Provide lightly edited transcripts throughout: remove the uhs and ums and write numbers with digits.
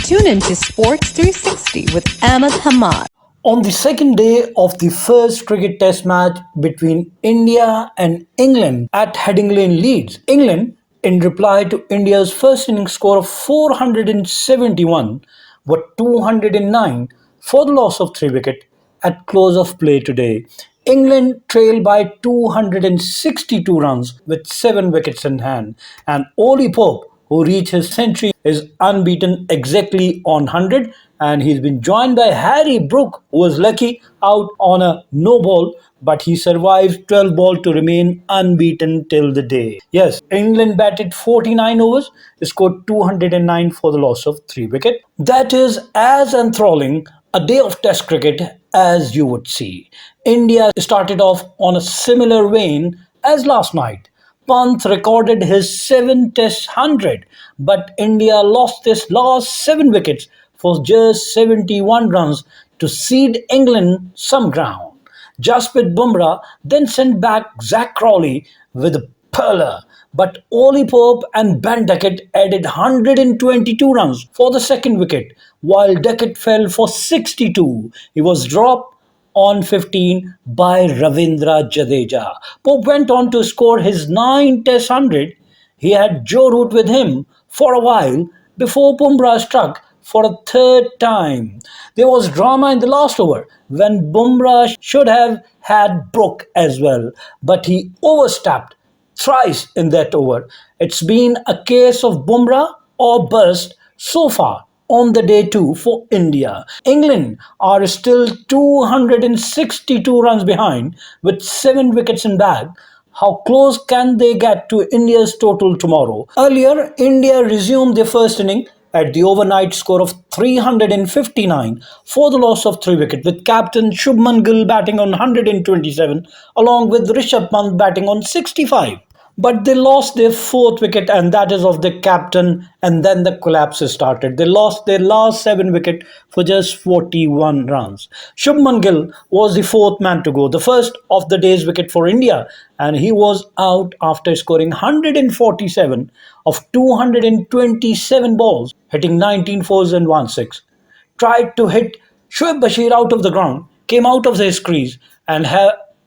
Tune in to Sports 360 with Ahmed Hamad. On the second day of the first cricket test match between India and England at Headingley in Leeds, England, in reply to India's first innings score of 471, were 209 for the loss of 3 wicket at close of play today. England trailed by 262 runs with 7 wickets in hand, and Ollie Pope, who reached his century, is unbeaten exactly on 100, and he's been joined by Harry Brook, who was lucky out on a no ball, but he survived 12 ball to remain unbeaten till the day. Yes, England batted 49 overs, scored 209 for the loss of 3 wicket. That is as enthralling a day of test cricket as you would see. India started off on a similar vein as last night. Pant recorded his 7th Test 100, but India lost its last 7 wickets for just 71 runs to cede England some ground. Jasprit Bumrah then sent back Zach Crawley with a pearler, but Ollie Pope and Ben Duckett added 122 runs for the second wicket, while Duckett fell for 62. He was dropped on 15 by Ravindra Jadeja. Pope went on to score his 9th Test 100. He had Joe Root with him for a while before Bumrah struck for a third time. There was drama in the last over when Bumrah should have had Brook as well, but he overstepped thrice in that over. It's been a case of Bumrah or bust so far on the day 2 for India. England are still 262 runs behind with 7 wickets in bag. How close can they get to India's total tomorrow? Earlier, India resumed their first inning at the overnight score of 359 for the loss of 3 wickets, with captain Shubman Gill batting on 127 along with Rishabh Pant batting on 65. But they lost their 4th wicket, and that is of the captain, and then the collapse started. They lost their last 7 wicket for just 41 runs. Shubman Gill was the 4th man to go, the first of the day's wicket for India, and he was out after scoring 147 of 227 balls, hitting 19 fours and 1 6. Tried to hit Shoaib Bashir out of the ground, came out of his crease and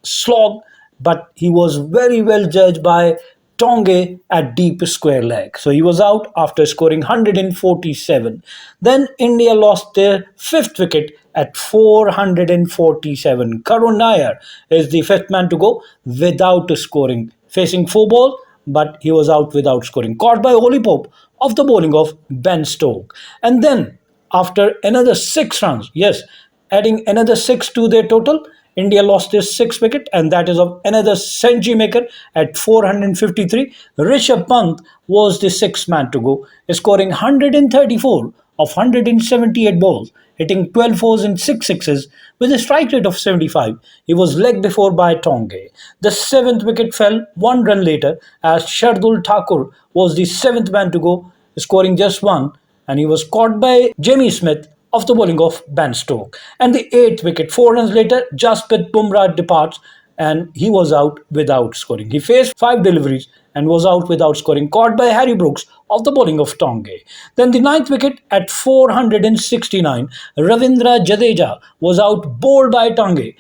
slogged, but he was very well judged by Tonge at deep square leg. So he was out after scoring 147. Then India lost their 5th wicket at 447. Karun Nair is the 5th man to go without scoring, facing 4 ball, but he was out without scoring. Caught by Ollie Pope off the bowling of Ben Stokes. And then after another 6 runs, yes, adding another 6 to their total, India lost their 6th wicket, and that is of another century maker at 453. Rishabh Pant was the 6th man to go, scoring 134 of 178 balls, hitting 12 fours and 6 sixes with a strike rate of 75. He was legged before by Tonge. The 7th wicket fell 1 run later as Shardul Thakur was the 7th man to go, scoring just 1, and he was caught by Jamie Smith of the bowling of Ben Stokes. And the 8th wicket, 4 runs later, Jasprit Bumrah departs, and he was out without scoring. He faced 5 deliveries and was out without scoring, caught by Harry Brooks of the bowling of Tonge. Then the 9th wicket at 469, Ravindra Jadeja was out bowled by Tonge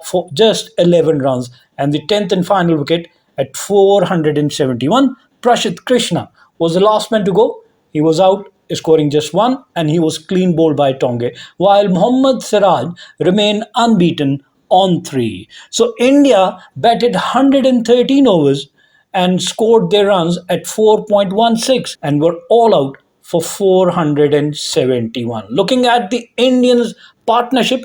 for just 11 runs. And the 10th and final wicket at 471, Prashit Krishna was the last man to go. He was out scoring just 1, and he was clean bowled by Tonge, while Mohammad Siraj remained unbeaten on 3. So India batted 113 overs and scored their runs at 4.16 and were all out for 471. Looking at the Indians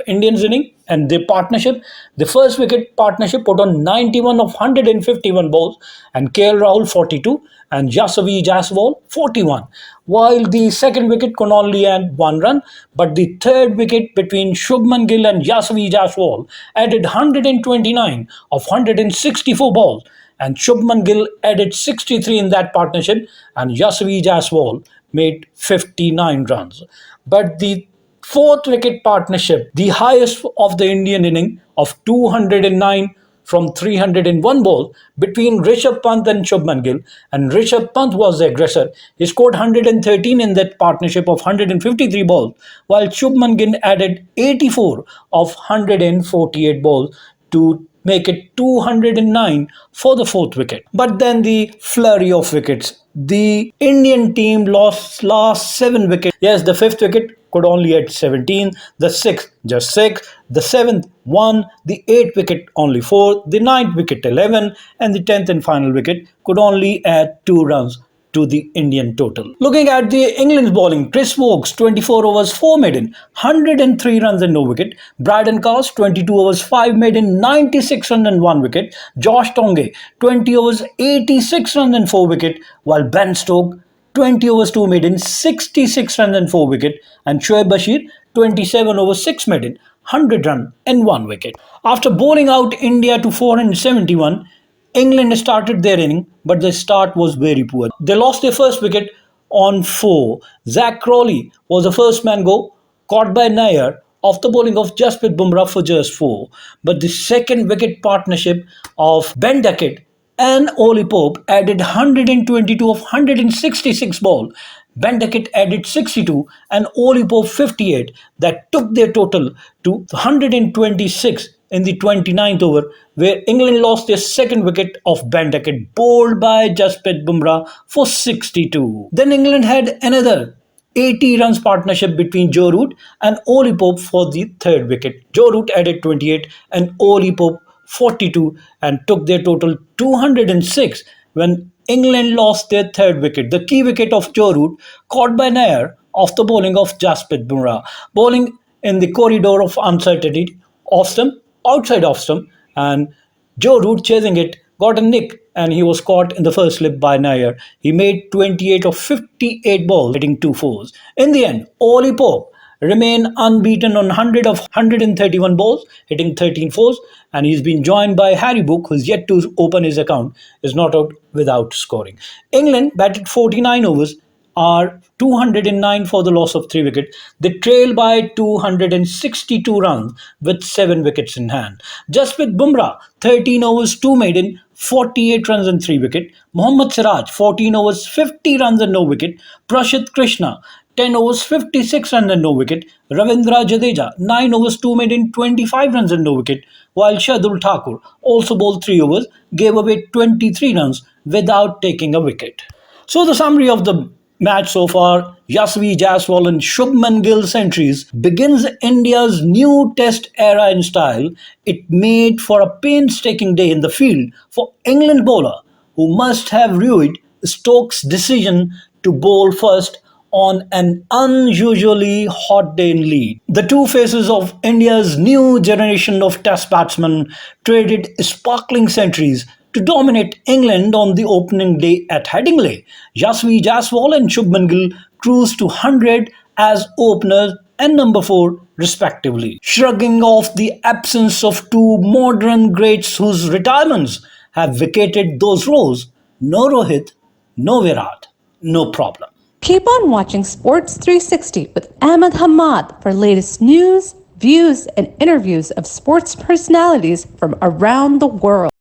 inning and the partnership, the first wicket partnership put on 91 of 151 balls, and KL Rahul 42 and Yasavi Jaiswal 41, while the second wicket could only add 1 run, but the third wicket between Shubman Gill and Yasavi Jaiswal added 129 of 164 balls, and Shubman Gill added 63 in that partnership, and Yasavi Jaiswal made 59 runs. But the 4th wicket partnership, the highest of the Indian inning of 209, from 301 balls between Rishabh Pant and Shubman Gill, and Rishabh Pant was the aggressor. He scored 113 in that partnership of 153 balls, while Shubman Gill added 84 of 148 balls to make it 209 for the fourth wicket. But then the flurry of wickets. The Indian team lost last 7 wickets. Yes, the fifth wicket could only add 17, the sixth just 6, the seventh 1, the eighth wicket only 4, the ninth wicket 11, and the 10th and final wicket could only add 2 runs to the Indian total. Looking at the England's bowling, Chris Woakes 24 overs 4 maiden, 103 runs and no wicket. Braden Carse 22 overs 5 maiden, 96 runs and 1 wicket. Josh Tonge 20 overs 86 runs and 4 wicket, while Ben Stokes 20 overs 2 maiden, 66 runs and 4 wicket, and Shoaib Bashir 27 overs 6 maiden, 100 runs and 1 wicket. After bowling out India to 471, England started their inning, but the start was very poor. They lost their first wicket on 4. Zach Crawley was the first man go, caught by Nair off the bowling of Jasprit Bumrah for just 4. But the second wicket partnership of Ben Duckett and Ollie Pope added 122 of 166 ball. Ben Duckett added 62 and Ollie Pope 58. That took their total to 126 in the 29th over, where England lost their second wicket of Ben Duckett, bowled by Jasprit Bumrah for 62. Then England had another 80 runs partnership between Joe Root and Ollie Pope for the third wicket. Joe Root added 28 and Ollie Pope 42 and took their total 206 when England lost their third wicket. The key wicket of Joe Root, caught by Nair off the bowling of Jasprit Bumrah. Bowling in the corridor of uncertainty, off stump, outside off stump, and Joe Root chasing it got a nick and he was caught in the first slip by Nair. He made 28 of 58 balls, hitting 2 fours. In the end, Ollie Pope remained unbeaten on 100 of 131 balls, hitting 13 fours, and he's been joined by Harry Brook, who's yet to open his account, is not out without scoring. England batted 49 overs, are 209 for the loss of 3 wickets. They trail by 262 runs with 7 wickets in hand. Jasprit Bumrah, 13 overs, 2 maiden, 48 runs and 3 wicket. Mohammad Siraj, 14 overs, 50 runs and no wicket. Prashit Krishna, 10 overs, 56 runs and no wicket. Ravindra Jadeja, 9 overs, 2 maiden, 25 runs and no wicket. While Shardul Thakur also bowled 3 overs, gave away 23 runs without taking a wicket. So the summary of the match so far: Yashasvi Jaiswal and Shubman Gill centuries begins India's new test era in style. It made for a painstaking day in the field for England bowler, who must have rued Stokes' decision to bowl first on an unusually hot day in Leeds. The two faces of India's new generation of test batsmen traded sparkling centuries to dominate England on the opening day at Headingley. Yashasvi Jaiswal and Shubman Gill cruised to 100 as openers and number 4 respectively, shrugging off the absence of two modern greats whose retirements have vacated those roles. No Rohit, no Virat, no problem. Keep on watching Sports 360 with Ahmed Hamad for latest news, views, and interviews of sports personalities from around the world.